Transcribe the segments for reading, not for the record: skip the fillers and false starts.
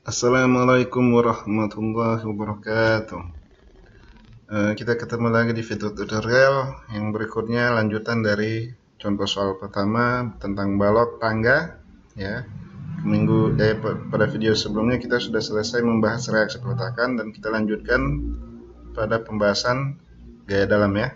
Assalamualaikum warahmatullahi wabarakatuh. Kita ketemu lagi di video tutorial yang berikutnya, lanjutan dari contoh soal pertama tentang balok tangga. Ya, pada video sebelumnya kita sudah selesai membahas reaksi peletakan dan kita lanjutkan pada pembahasan gaya dalam ya.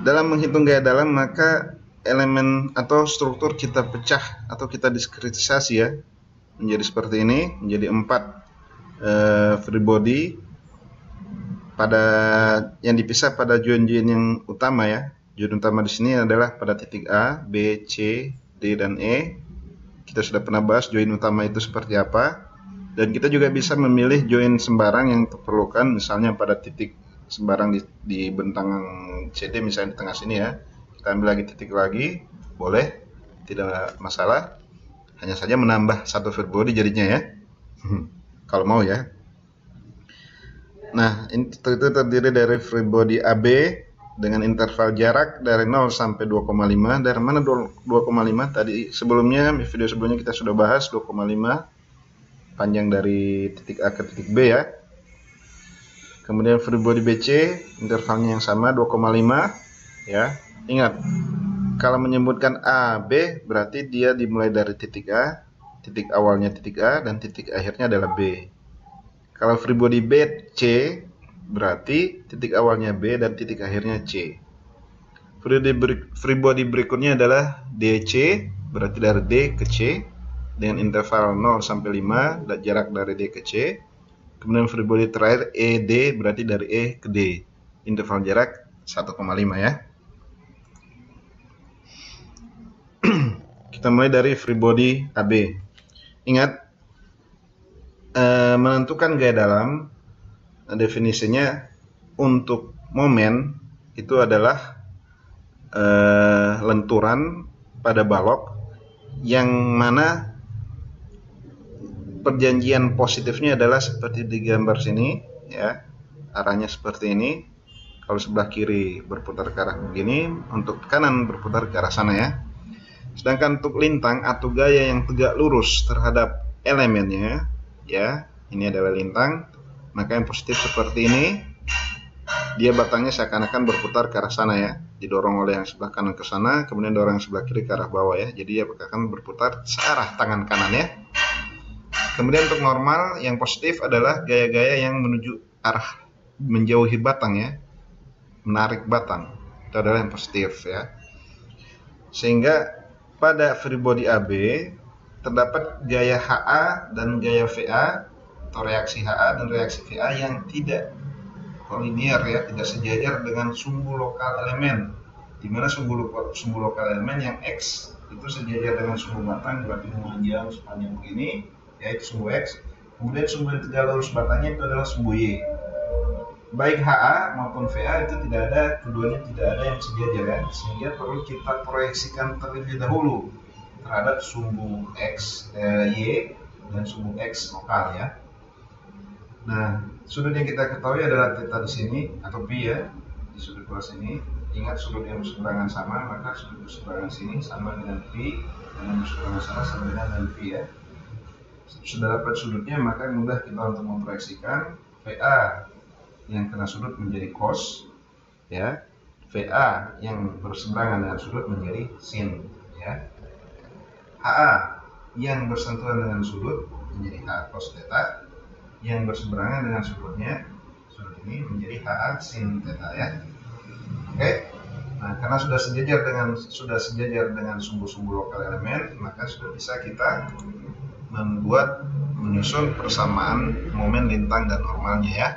Dalam menghitung gaya dalam, maka elemen atau struktur kita pecah atau kita diskretisasi ya, menjadi seperti ini, menjadi 4 free body pada yang dipisah pada join-join yang utama ya. Join utama di sini adalah pada titik A, B, C, D, dan E. Kita sudah pernah bahas join utama itu seperti apa, dan kita juga bisa memilih join sembarang yang diperlukan, misalnya pada titik sembarang di bentang CD misalnya di tengah sini ya, kita ambil lagi titik lagi, boleh, tidak masalah, hanya saja menambah satu free body jadinya ya. Kalau mau ya. Nah, itu terdiri dari free body AB dengan interval jarak dari 0 sampai 2,5. Dari mana 2,5? Tadi sebelumnya, video sebelumnya kita sudah bahas 2,5 panjang dari titik A ke titik B ya. Kemudian free body BC, intervalnya yang sama 2,5 ya. Ingat, kalau menyebutkan A, B, berarti dia dimulai dari titik A, titik awalnya titik A, dan titik akhirnya adalah B. Kalau free body BC, berarti titik awalnya B dan titik akhirnya C. Free body berikutnya adalah DC, berarti dari D ke C, dengan interval 0 sampai 5, dan jarak dari D ke C. Kemudian free body terakhir ED, berarti dari E ke D, interval jarak 1,5 ya. Kita mulai dari free body AB. Ingat, menentukan gaya dalam, definisinya untuk momen itu adalah lenturan pada balok yang mana perjanjian positifnya adalah seperti di gambar sini ya, arahnya seperti ini. Kalau sebelah kiri berputar ke arah begini, untuk kanan berputar ke arah sana ya. Sedangkan untuk lintang atau gaya yang tegak lurus terhadap elemennya ya, ini adalah lintang, maka yang positif seperti ini, dia batangnya seakan-akan berputar ke arah sana ya, didorong oleh yang sebelah kanan ke sana, kemudian dorong yang sebelah kiri ke arah bawah ya, jadi dia akan berputar searah tangan kanan ya. Kemudian untuk normal yang positif adalah gaya-gaya yang menuju arah menjauhi batang ya, menarik batang, itu adalah yang positif ya. Sehingga pada free body AB terdapat gaya HA dan gaya VA atau reaksi HA dan reaksi VA yang tidak kolinier ya, tidak sejajar dengan sumbu lokal elemen, di mana sumbu lokal elemen yang X itu sejajar dengan sumbu batang, berarti memanjang sepanjang begini, yaitu sumbu X. Kemudian sumbu yang tegak lurus batangnya itu adalah sumbu Y. Baik HA maupun VA itu tidak ada, keduanya tidak ada yang sejajar ya, sehingga perlu kita proyeksikan terlebih dahulu terhadap sumbu X, Y dan sumbu X lokal ya. Nah, sudut yang kita ketahui adalah theta di sini atau pi ya, di sudut kelas ini. Ingat, sudut yang berseberangan sama, maka sudut berseberangan sini sama dengan pi, dan yang berseberangan sana sama dengan pi ya. Sudah dapat sudutnya, maka mudah kita untuk memproyeksikan VA yang kena sudut menjadi cos ya, VA yang berseberangan dengan sudut menjadi sin ya, HA yang bersentuhan dengan sudut menjadi H cos theta, yang berseberangan dengan sudut ini menjadi HA sin theta ya. Oke. Nah, karena sudah sejajar dengan sumbu-sumbu lokal elemen, maka sudah bisa kita menyusun persamaan momen lintang dan normalnya ya.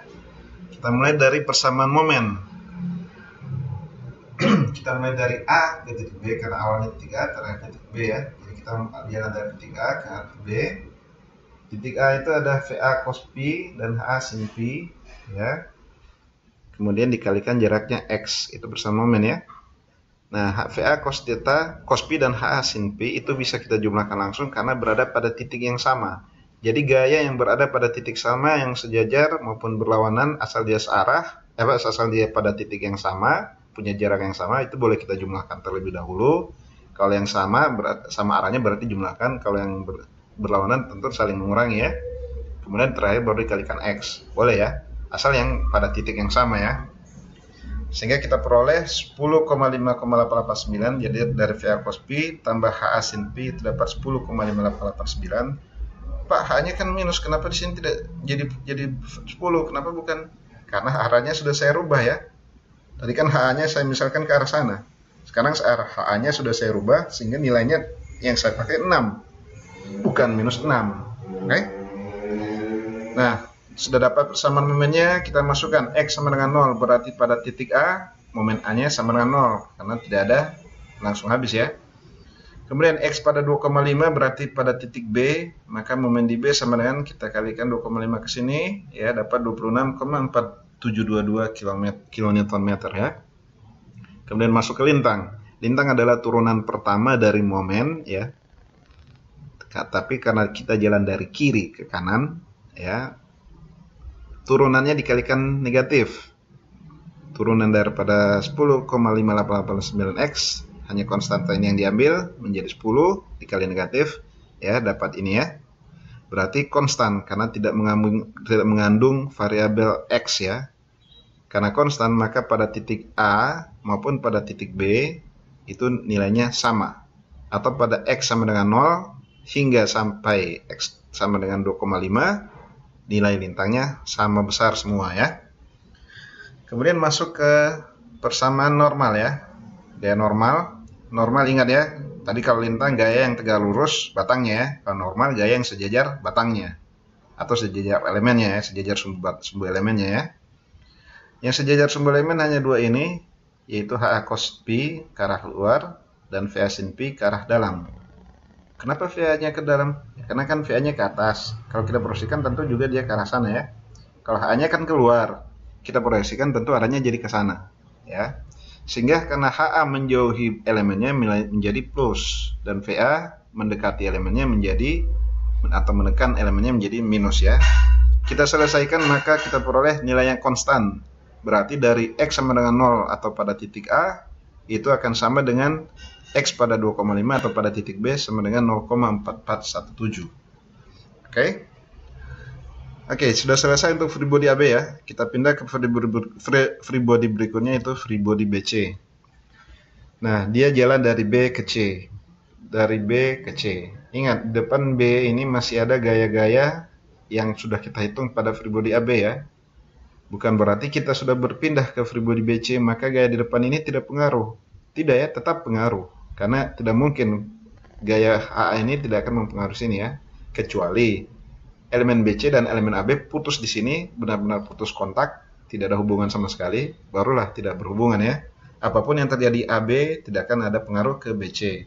Kita mulai dari persamaan momen. Kita mulai dari A ke titik B, karena awalnya titik A terakhir ke titik B ya. Jadi kita jalan dari titik A ke B. Titik A itu ada VA cos pi dan HA sin pi ya. Kemudian dikalikan jaraknya X, itu persamaan momen ya. Nah, VA cos theta, cos pi dan HA sin pi itu bisa kita jumlahkan langsung karena berada pada titik yang sama. Jadi gaya yang berada pada titik sama yang sejajar maupun berlawanan asal dia searah, asal dia pada titik yang sama, punya jarak yang sama, itu boleh kita jumlahkan terlebih dahulu. Kalau yang sama arahnya berarti jumlahkan, kalau yang berlawanan tentu saling mengurangi ya. Kemudian terakhir baru dikalikan X, boleh ya, asal yang pada titik yang sama ya. Sehingga kita peroleh 10,5,889, jadi dari VA cos P tambah HA sin P itu dapat 10,5889. Pak, H-nya kan minus, kenapa di sini tidak jadi 10? Kenapa bukan? Karena arahnya sudah saya rubah ya. Tadi kan HA-nya saya misalkan ke arah sana. Sekarang arah HA-nya sudah saya rubah sehingga nilainya yang saya pakai 6, bukan minus 6. Oke? Nah, sudah dapat persamaan momennya, kita masukkan X sama dengan 0, berarti pada titik A momen A-nya sama dengan 0 karena tidak ada, langsung habis ya. Kemudian X pada 2,5 berarti pada titik B, maka momen di B sama dengan kita kalikan 2,5 ke sini ya, dapat 26,4722 kN ya. Kemudian masuk ke lintang. Lintang adalah turunan pertama dari momen ya. Tapi karena kita jalan dari kiri ke kanan ya, turunannya dikalikan negatif. Turunan daripada 10,5889X, hanya konstanta ini yang diambil, menjadi 10 dikali negatif ya, dapat ini ya. Berarti konstan karena tidak mengandung variabel X ya. Karena konstan maka pada titik A maupun pada titik B itu nilainya sama. Atau pada X sama dengan 0 hingga sampai X sama dengan 2,5, nilai lintangnya sama besar semua ya. Kemudian masuk ke persamaan normal ya. Gaya normal. Normal ingat ya, tadi kalau lintang gaya yang tegak lurus batangnya ya. Kalau normal gaya yang sejajar batangnya. Atau sejajar elemennya ya, sejajar sumbu elemennya ya. Yang sejajar sumbu elemen hanya dua ini, yaitu HA cos P ke arah luar dan VA sin P ke arah dalam. Kenapa VA-nya ke dalam? Ya, karena kan VA-nya ke atas. Kalau kita proyeksikan tentu juga dia ke arah sana ya. Kalau HA-nya kan keluar, kita proyeksikan tentu arahnya jadi ke sana ya. Sehingga karena HA menjauhi elemennya menjadi plus dan VA mendekati elemennya menjadi atau menekan elemennya menjadi minus ya. Kita selesaikan maka kita peroleh nilai yang konstan. Berarti dari X sama dengan 0 atau pada titik A itu akan sama dengan X pada 2,5 atau pada titik B sama dengan 0,4417. Oke. Oke, sudah selesai untuk free body AB ya. Kita pindah ke free body berikutnya, itu free body BC. Nah, dia jalan dari B ke C. Dari B ke C. Ingat, depan B ini masih ada gaya-gaya yang sudah kita hitung pada free body AB ya. Bukan berarti kita sudah berpindah ke free body BC, maka gaya di depan ini tidak pengaruh. Tidak ya, tetap pengaruh. Karena tidak mungkin gaya AA ini tidak akan mempengaruhi sini ya. Kecuali elemen BC dan elemen AB putus di sini, benar-benar putus kontak, tidak ada hubungan sama sekali, barulah tidak berhubungan ya. Apapun yang terjadi AB tidak akan ada pengaruh ke BC.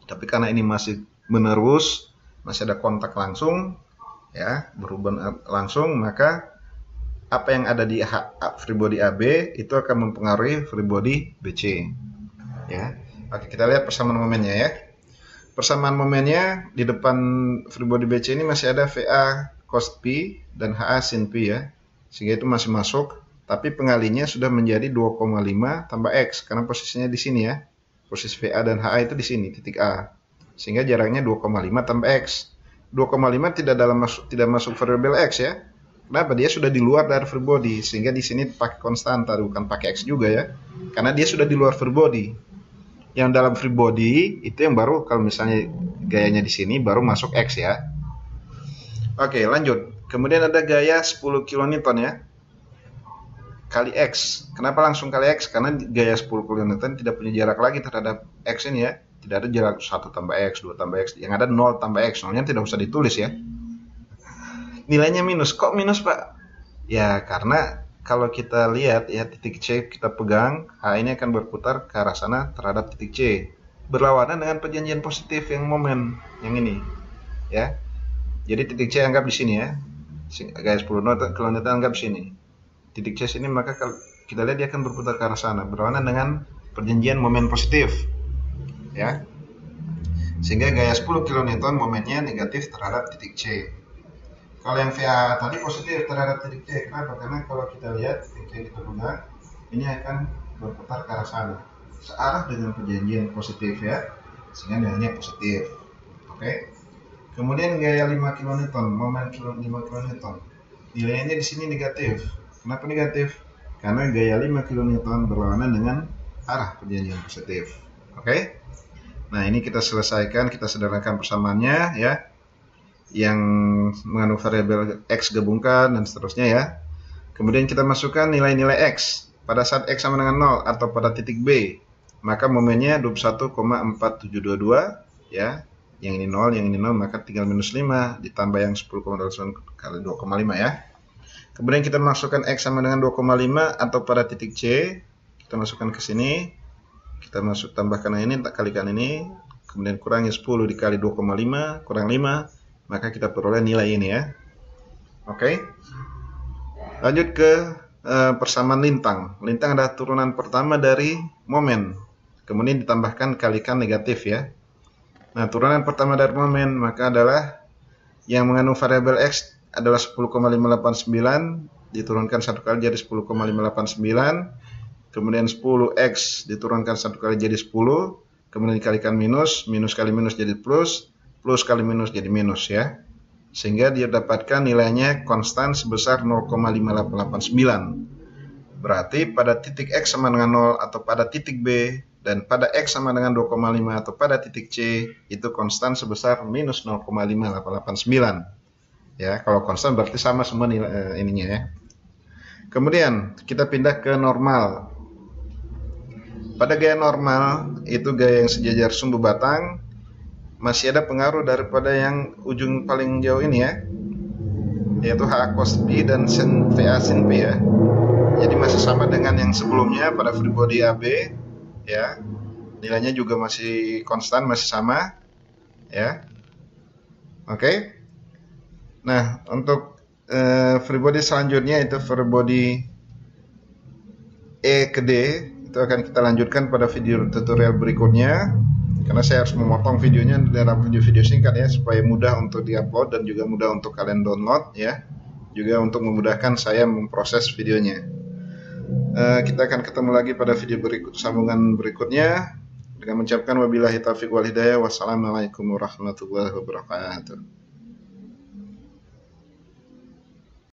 Tapi karena ini masih menerus, masih ada kontak langsung, ya, berhubungan langsung, maka apa yang ada di free body AB itu akan mempengaruhi free body BC. Ya, oke, kita lihat persamaan momennya ya. Persamaan momennya di depan free body BC ini masih ada VA cos P dan HA sin P ya. Sehingga itu masih masuk, tapi pengalinya sudah menjadi 2,5 tambah X karena posisinya di sini ya. Posisi VA dan HA itu di sini, titik A. Sehingga jaraknya 2,5 tambah X. 2,5 tidak masuk variabel X ya. Kenapa? Dia sudah di luar dari free body, sehingga di sini pakai konstanta bukan pakai X juga ya. Karena dia sudah di luar free body. Yang dalam free body itu yang baru, kalau misalnya gayanya di sini baru masuk X ya. Oke, lanjut. Kemudian ada gaya 10 kN ya. Kali X. Kenapa langsung kali X? Karena gaya 10 kN tidak punya jarak lagi terhadap X ini ya. Tidak ada jarak 1 tambah X, 2 tambah X. Yang ada 0 tambah X. Nolnya tidak usah ditulis ya. Nilainya minus. Kok minus, Pak? Ya, karena kalau kita lihat ya, titik C kita pegang, H ini akan berputar ke arah sana terhadap titik C. Berlawanan dengan perjanjian positif yang momen yang ini. Ya. Jadi titik C anggap di sini ya. Gaya 10 kN anggap di sini. Titik C sini, maka kalau kita lihat dia akan berputar ke arah sana, berlawanan dengan perjanjian momen positif. Ya. Sehingga gaya 10 kN momennya negatif terhadap titik C. Kalau yang VA tadi positif terhadap titik C. Kenapa? Karena kalau kita lihat titik C kita pegang, ini akan berputar ke arah sana, searah dengan perjanjian positif ya, sehingga nilainya positif. Oke. Kemudian gaya 5 kN, momen 5 kN, nilainya di sini negatif. Kenapa negatif? Karena gaya 5 kN berlawanan dengan arah perjanjian positif. Oke. Nah, ini kita selesaikan, kita sederhanakan persamaannya ya. Yang mengandung variabel X gabungkan dan seterusnya ya. Kemudian kita masukkan nilai-nilai X. Pada saat X sama dengan 0 atau pada titik B, maka momennya 21,4722 ya. Yang ini 0, yang ini 0, maka tinggal minus 5 ditambah yang 10,8 kali 2,5 ya. Kemudian kita masukkan X sama dengan 2,5 atau pada titik C, kita masukkan ke sini. Kita tambahkan ini, kalikan ini, kemudian kurangi 10 dikali 2,5 kurang 5, maka kita peroleh nilai ini ya. Oke. Lanjut ke persamaan lintang. Lintang adalah turunan pertama dari momen, kemudian ditambahkan kalikan negatif ya. Nah, turunan pertama dari momen maka adalah yang mengandung variabel X adalah 10,589 diturunkan 1 kali jadi 10,589. Kemudian 10x diturunkan 1 kali jadi 10, kemudian dikalikan minus, minus kali minus jadi plus, plus kali minus jadi minus ya. Sehingga dia dapatkan nilainya konstan sebesar 0,5889. Berarti pada titik X sama dengan 0 atau pada titik B, dan pada X sama dengan 2,5 atau pada titik C, itu konstan sebesar minus 0,5889. Ya, kalau konstan berarti sama semua nilai ininya ya. Kemudian kita pindah ke normal. Pada gaya normal, itu gaya yang sejajar sumbu batang, masih ada pengaruh daripada yang ujung paling jauh ini ya, yaitu H cos B dan sin VA sin B ya. Jadi masih sama dengan yang sebelumnya pada free body AB ya. Nilainya juga masih konstan, masih sama ya. Oke. Nah, untuk free body selanjutnya itu free body E ke D, itu akan kita lanjutkan pada video tutorial berikutnya, karena saya harus memotong videonya dalam video singkat ya, supaya mudah untuk diupload dan juga mudah untuk kalian download ya, juga untuk memudahkan saya memproses videonya. Kita akan ketemu lagi pada video sambungan berikutnya dengan mengucapkan wabillahi taufiq wal hidayah. Wassalamualaikum warahmatullahi wabarakatuh.